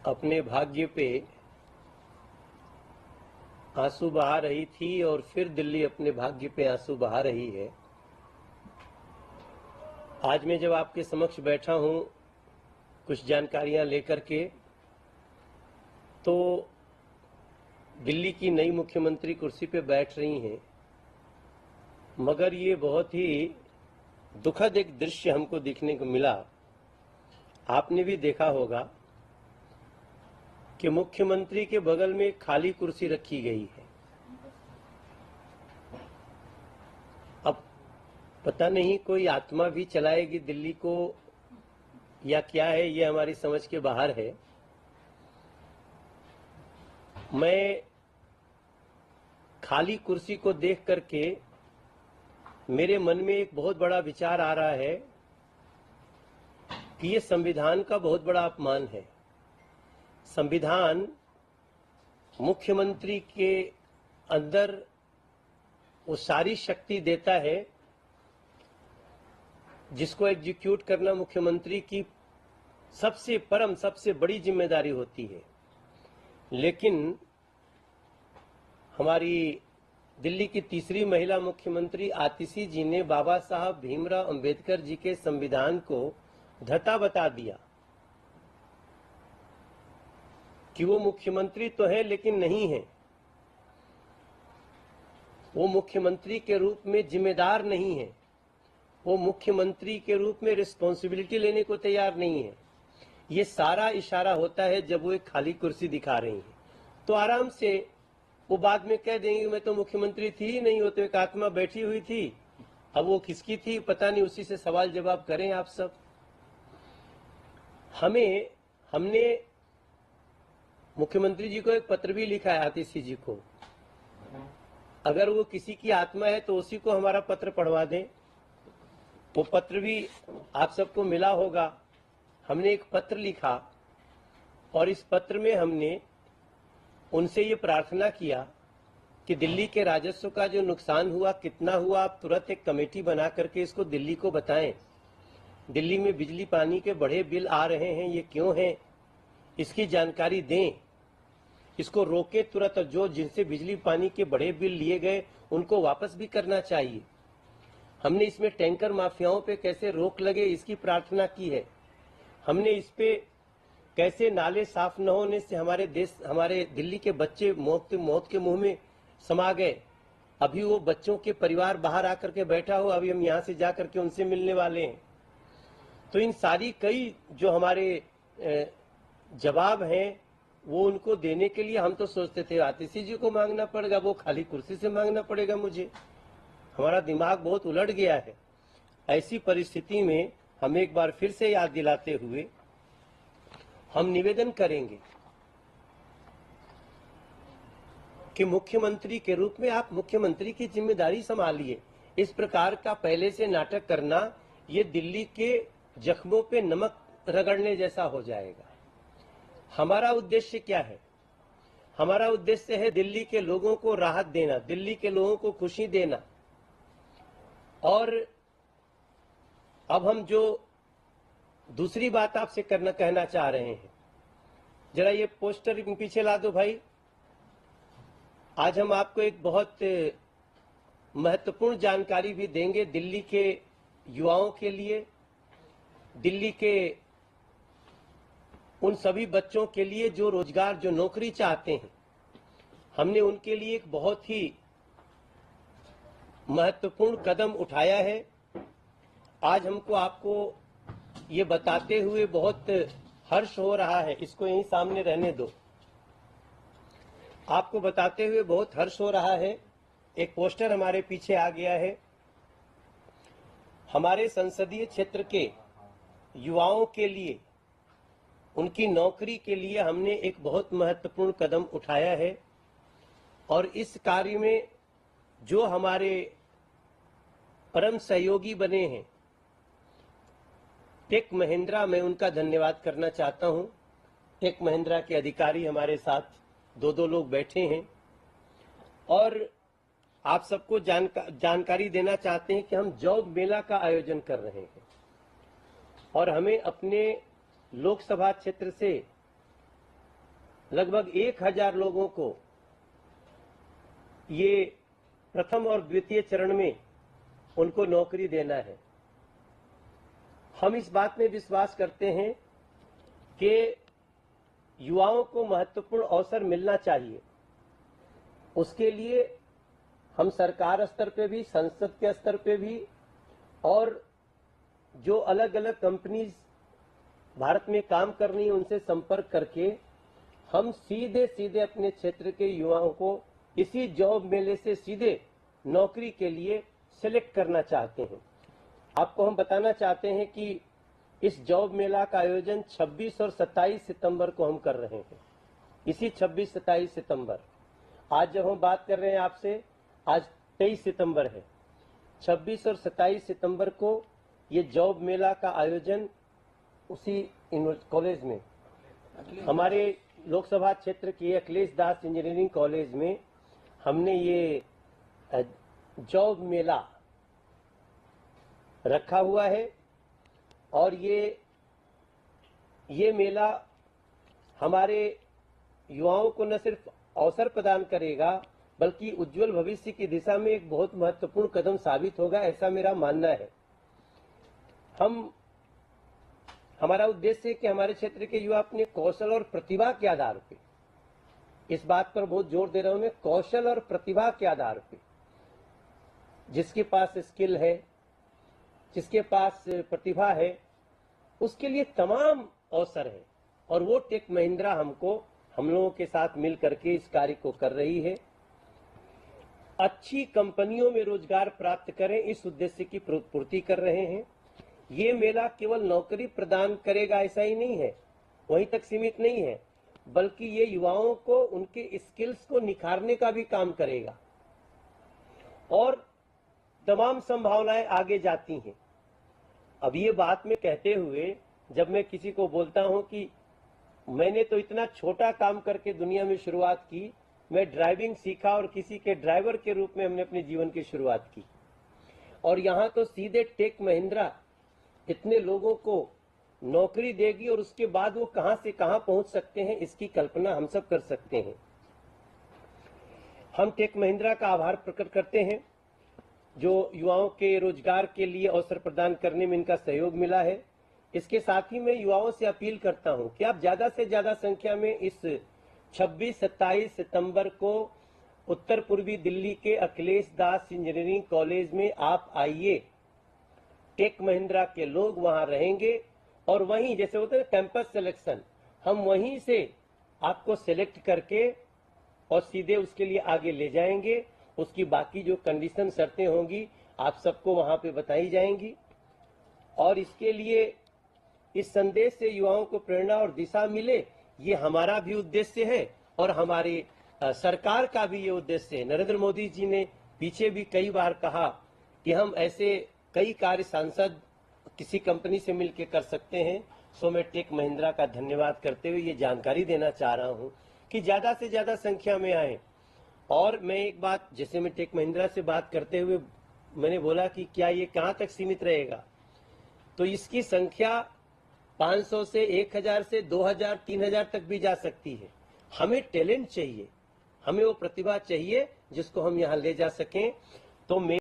अपने भाग्य पे आंसू बहा रही थी और फिर दिल्ली अपने भाग्य पे आंसू बहा रही है। आज मैं जब आपके समक्ष बैठा हूं कुछ जानकारियां लेकर के, तो दिल्ली की नई मुख्यमंत्री कुर्सी पे बैठ रही हैं, मगर ये बहुत ही दुखद एक दृश्य हमको देखने को मिला। आपने भी देखा होगा कि मुख्यमंत्री के बगल में एक खाली कुर्सी रखी गई है। अब पता नहीं कोई आत्मा भी चलाएगी दिल्ली को या क्या है, ये हमारी समझ के बाहर है। मैं खाली कुर्सी को देख करके मेरे मन में एक बहुत बड़ा विचार आ रहा है कि ये संविधान का बहुत बड़ा अपमान है। संविधान मुख्यमंत्री के अंदर वो सारी शक्ति देता है जिसको एग्जीक्यूट करना मुख्यमंत्री की सबसे बड़ी जिम्मेदारी होती है। लेकिन हमारी दिल्ली की तीसरी महिला मुख्यमंत्री आतिशी जी ने बाबा साहब भीमराव अंबेडकर जी के संविधान को धता बता दिया कि वो मुख्यमंत्री तो है लेकिन नहीं है। वो मुख्यमंत्री के रूप में जिम्मेदार नहीं है, वो मुख्यमंत्री के रूप में रिस्पॉन्सिबिलिटी लेने को तैयार नहीं है। ये सारा इशारा होता है जब वो एक खाली कुर्सी दिखा रही है, तो आराम से वो बाद में कह देंगे मैं तो मुख्यमंत्री थी ही नहीं, वो तो एक आत्मा बैठी हुई थी। अब वो किसकी थी पता नहीं, उसी से सवाल जवाब करें आप सब। हमने मुख्यमंत्री जी को एक पत्र भी लिखा है, आतिशी जी को। अगर वो किसी की आत्मा है तो उसी को हमारा पत्र पढ़वा दें। वो पत्र भी आप सबको मिला होगा। हमने एक पत्र लिखा और इस पत्र में हमने उनसे ये प्रार्थना किया कि दिल्ली के राजस्व का जो नुकसान हुआ, कितना हुआ, आप तुरंत एक कमेटी बना करके इसको दिल्ली को बताएं। दिल्ली में बिजली पानी के बड़े बिल आ रहे हैं, ये क्यों हैं, इसकी जानकारी दें। इसको रोके तुरंत, जो जिनसे बिजली पानी के बड़े बिल लिए गए उनको वापस भी करना चाहिए। हमने इसमें टैंकर माफियाओं पे कैसे रोक लगे इसकी प्रार्थना की है। हमने इस पे कैसे नाले साफ न होने से हमारे दिल्ली के बच्चे मौत के मुंह में समा गए। अभी वो बच्चों के परिवार बाहर आकर के बैठा हो, अभी हम यहाँ से जा करके उनसे मिलने वाले हैं। तो इन सारी कई जो हमारे जवाब हैं वो उनको देने के लिए हम तो सोचते थे आतिशी जी को मांगना पड़ेगा, वो खाली कुर्सी से मांगना पड़ेगा मुझे। हमारा दिमाग बहुत उलट गया है। ऐसी परिस्थिति में हम एक बार फिर से याद दिलाते हुए हम निवेदन करेंगे कि मुख्यमंत्री के रूप में आप मुख्यमंत्री की जिम्मेदारी संभालिए। इस प्रकार का पहले से नाटक करना ये दिल्ली के जख्मों पे नमक रगड़ने जैसा हो जाएगा। हमारा उद्देश्य क्या है? हमारा उद्देश्य है दिल्ली के लोगों को राहत देना, दिल्ली के लोगों को खुशी देना। और अब हम जो दूसरी बात आपसे कहना चाह रहे हैं, जरा ये पोस्टर पीछे ला दो भाई। आज हम आपको एक बहुत महत्वपूर्ण जानकारी भी देंगे दिल्ली के युवाओं के लिए, दिल्ली के उन सभी बच्चों के लिए जो रोजगार, जो नौकरी चाहते हैं। हमने उनके लिए एक बहुत ही महत्वपूर्ण कदम उठाया है। आज हमको आपको ये बताते हुए बहुत हर्ष हो रहा है। इसको यहीं सामने रहने दो। आपको बताते हुए बहुत हर्ष हो रहा है। एक पोस्टर हमारे पीछे आ गया है। हमारे संसदीय क्षेत्र के युवाओं के लिए, उनकी नौकरी के लिए हमने एक बहुत महत्वपूर्ण कदम उठाया है। और इस कार्य में जो हमारे परम सहयोगी बने हैं, टेक महिंद्रा, मैं उनका धन्यवाद करना चाहता हूं। टेक महिंद्रा के अधिकारी हमारे साथ दो लोग बैठे हैं और आप सबको जानकारी देना चाहते हैं कि हम जॉब मेला का आयोजन कर रहे हैं और हमें अपने लोकसभा क्षेत्र से लगभग 1000 लोगों को ये प्रथम और द्वितीय चरण में उनको नौकरी देना है। हम इस बात में विश्वास करते हैं कि युवाओं को महत्वपूर्ण अवसर मिलना चाहिए। उसके लिए हम सरकार स्तर पे भी, संसद के स्तर पे भी और जो अलग अलग कंपनीज भारत में काम कर रही हैं उनसे संपर्क करके हम सीधे सीधे अपने क्षेत्र के युवाओं को इसी जॉब मेले से सीधे नौकरी के लिए सिलेक्ट करना चाहते हैं। आपको हम बताना चाहते हैं कि इस जॉब मेला का आयोजन 26 और 27 सितंबर को हम कर रहे हैं। इसी 26-27 सितंबर, आज जब हम बात कर रहे हैं आपसे, आज 23 सितंबर है। 26 और 27 सितंबर को ये जॉब मेला का आयोजन उसी कॉलेज में, हमारे लोकसभा क्षेत्र के अखिलेश दास इंजीनियरिंग कॉलेज में हमने ये जॉब मेला रखा हुआ है। और ये मेला हमारे युवाओं को न सिर्फ अवसर प्रदान करेगा बल्कि उज्जवल भविष्य की दिशा में एक बहुत महत्वपूर्ण कदम साबित होगा, ऐसा मेरा मानना है। हमारा उद्देश्य है कि हमारे क्षेत्र के युवा अपने कौशल और प्रतिभा के आधार पे, इस बात पर बहुत जोर दे रहा हूं मैं, कौशल और प्रतिभा के आधार पे, जिसके पास स्किल है, जिसके पास प्रतिभा है, उसके लिए तमाम अवसर है। और वो टेक महिंद्रा हम लोगों के साथ मिल करके इस कार्य को कर रही है। अच्छी कंपनियों में रोजगार प्राप्त करें, इस उद्देश्य की पूर्ति कर रहे हैं। ये मेला केवल नौकरी प्रदान करेगा ऐसा ही नहीं है, वहीं तक सीमित नहीं है, बल्कि ये युवाओं को उनके स्किल्स को निखारने का भी काम करेगा और तमाम संभावनाएं आगे जाती हैं। अब ये बात में कहते हुए जब मैं किसी को बोलता हूं कि मैंने तो इतना छोटा काम करके दुनिया में शुरुआत की, मैं ड्राइविंग सीखा और किसी के ड्राइवर के रूप में हमने अपने जीवन की शुरुआत की, और यहाँ तो सीधे टेक महिंद्रा इतने लोगों को नौकरी देगी और उसके बाद वो कहां से कहां पहुंच सकते हैं, इसकी कल्पना हम सब कर सकते हैं। हम टेक महिंद्रा का आभार प्रकट करते हैं जो युवाओं के रोजगार के लिए अवसर प्रदान करने में इनका सहयोग मिला है। इसके साथ ही मैं युवाओं से अपील करता हूं कि आप ज्यादा से ज्यादा संख्या में इस 26-27 सितंबर को उत्तर पूर्वी दिल्ली के अखिलेश दास इंजीनियरिंग कॉलेज में आप आइए। टेक महिंद्रा के लोग वहां रहेंगे और वहीं, जैसे होता है कैंपस सिलेक्शन, हम वहीं से आपको सिलेक्ट करके और सीधे उसके लिए आगे ले जाएंगे। उसकी बाकी जो कंडीशन शर्तें होंगी आप सबको वहां पे बताई जाएंगी। और इसके लिए इस संदेश से युवाओं को प्रेरणा और दिशा मिले, ये हमारा भी उद्देश्य है और हमारी सरकार का भी ये उद्देश्य है। नरेंद्र मोदी जी ने पीछे भी कई बार कहा कि हम ऐसे कई कार्य सांसद किसी कंपनी से मिलकर कर सकते हैं। सो मैं टेक महिंद्रा का धन्यवाद करते हुए ये जानकारी देना चाह रहा हूं कि ज्यादा से ज्यादा संख्या में आए। और मैं एक बात, जैसे मैं टेक महिंद्रा से बात करते हुए मैंने बोला कि क्या ये कहां तक सीमित रहेगा, तो इसकी संख्या 500 से 1000 से 2000 3000 तक भी जा सकती है। हमें टैलेंट चाहिए, हमें वो प्रतिभा चाहिए जिसको हम यहाँ ले जा सकें। तो मैं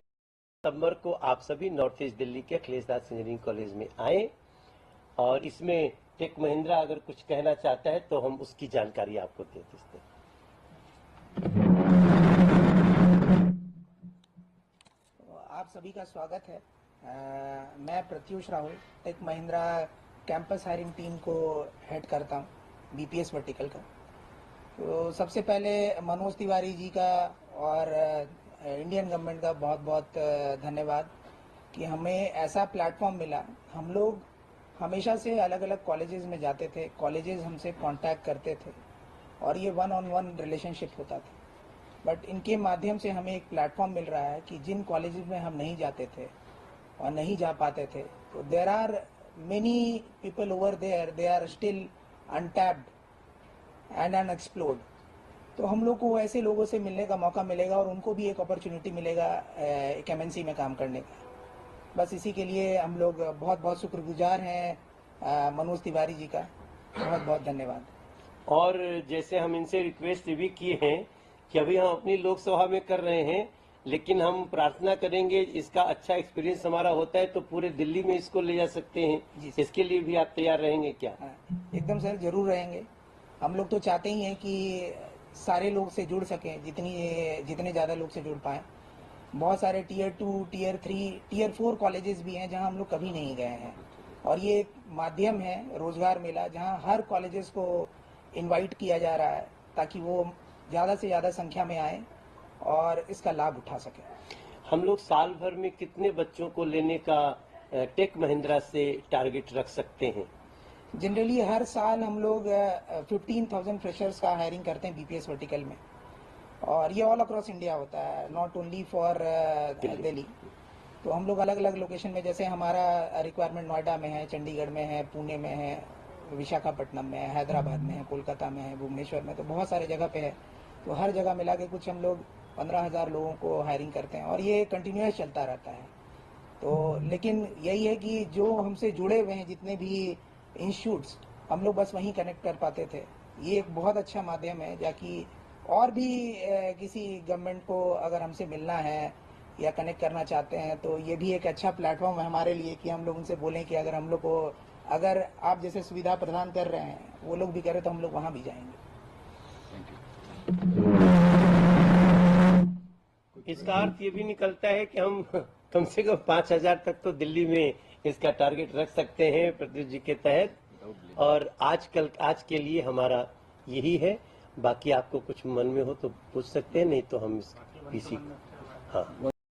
सितंबर को आप सभी नॉर्थ ईस्ट दिल्ली के अखिलेश दास इंजीनियरिंग कॉलेज में आए और इसमें टेक महिंद्रा अगर कुछ कहना चाहता है तो हम उसकी जानकारी आपको दे देते हैं। आप सभी का स्वागत है। मैं Pratyush Rahul Tech Mahindra campus hiring team को हेड करता हूँ, बीपीएस वर्टिकल का। तो सबसे पहले मनोज तिवारी जी का और इंडियन गवर्नमेंट का बहुत बहुत धन्यवाद कि हमें ऐसा प्लेटफॉर्म मिला। हम लोग हमेशा से अलग अलग कॉलेजेस में जाते थे, कॉलेजेस हमसे कांटेक्ट करते थे और ये 1-on-1 रिलेशनशिप होता था। बट इनके माध्यम से हमें एक प्लेटफॉर्म मिल रहा है कि जिन कॉलेजेस में हम नहीं जाते थे और नहीं जा पाते थे, तो there are many people over there, they are still untapped and unexplored. तो हम लोग को ऐसे लोगों से मिलने का मौका मिलेगा और उनको भी एक अपॉर्चुनिटी मिलेगा एक एमएनसी में काम करने का। बस इसी के लिए हम लोग बहुत बहुत शुक्रगुजार हैं मनोज तिवारी जी का। बहुत बहुत धन्यवाद। और जैसे हम इनसे रिक्वेस्ट भी किए हैं कि अभी हम अपनी लोकसभा में कर रहे हैं, लेकिन हम प्रार्थना करेंगे इसका अच्छा एक्सपीरियंस हमारा होता है तो पूरे दिल्ली में इसको ले जा सकते हैं। जी सर। इसके लिए भी आप तैयार रहेंगे क्या? हाँ, एकदम सर, जरूर रहेंगे। हम लोग तो चाहते ही हैं कि सारे लोग से जुड़ सकें, जितने ज़्यादा लोग से जुड़ पाएँ। बहुत सारे टीयर 2, टीयर 3, टीयर 4 कॉलेजेस भी हैं जहां हम लोग कभी नहीं गए हैं, और ये एक माध्यम है रोजगार मेला जहां हर कॉलेजेस को इनवाइट किया जा रहा है ताकि वो ज़्यादा से ज़्यादा संख्या में आए और इसका लाभ उठा सकें। हम लोग साल भर में कितने बच्चों को लेने का टेक महिंद्रा से टारगेट रख सकते हैं? जनरली हर साल हम लोग 15,000 फ्रेशर्स का हायरिंग करते हैं बीपीएस वर्टिकल में, और ये ऑल अक्रॉस इंडिया होता है, नॉट ओनली फॉर दिल्ली। तो हम लोग अलग अलग लोकेशन में, जैसे हमारा रिक्वायरमेंट नोएडा में है, चंडीगढ़ में है, पुणे में है, विशाखापट्टनम में है, हैदराबाद में है, कोलकाता में है, भुवनेश्वर में, तो बहुत सारे जगह पे है। तो हर जगह मिला के कुछ हम लोग 15,000 लोगों को हायरिंग करते हैं, और ये कंटिन्यूस चलता रहता है। तो लेकिन यही है कि जो हमसे जुड़े हुए हैं जितने भी इंस्टीट्यूट्स, हम लोग बस वहीं कनेक्ट कर पाते थे। ये एक बहुत अच्छा माध्यम है, जाकि और भी किसी गवर्नमेंट को अगर हमसे मिलना है या कनेक्ट करना चाहते हैं तो ये भी एक अच्छा प्लेटफॉर्म है हमारे लिए कि हम लोग उनसे बोलें कि अगर हम लोग को, अगर आप जैसे सुविधा प्रदान कर रहे हैं वो लोग भी करें तो हम लोग वहाँ भी जाएंगे। इसका अर्थ ये भी निकलता है कि हम कम से कम 5,000 तक तो दिल्ली में इसका टारगेट रख सकते हैं प्रत्युष जी के तहत, और आज के लिए हमारा यही है। बाकी आपको कुछ मन में हो तो पूछ सकते हैं, नहीं तो हम इसी हाँ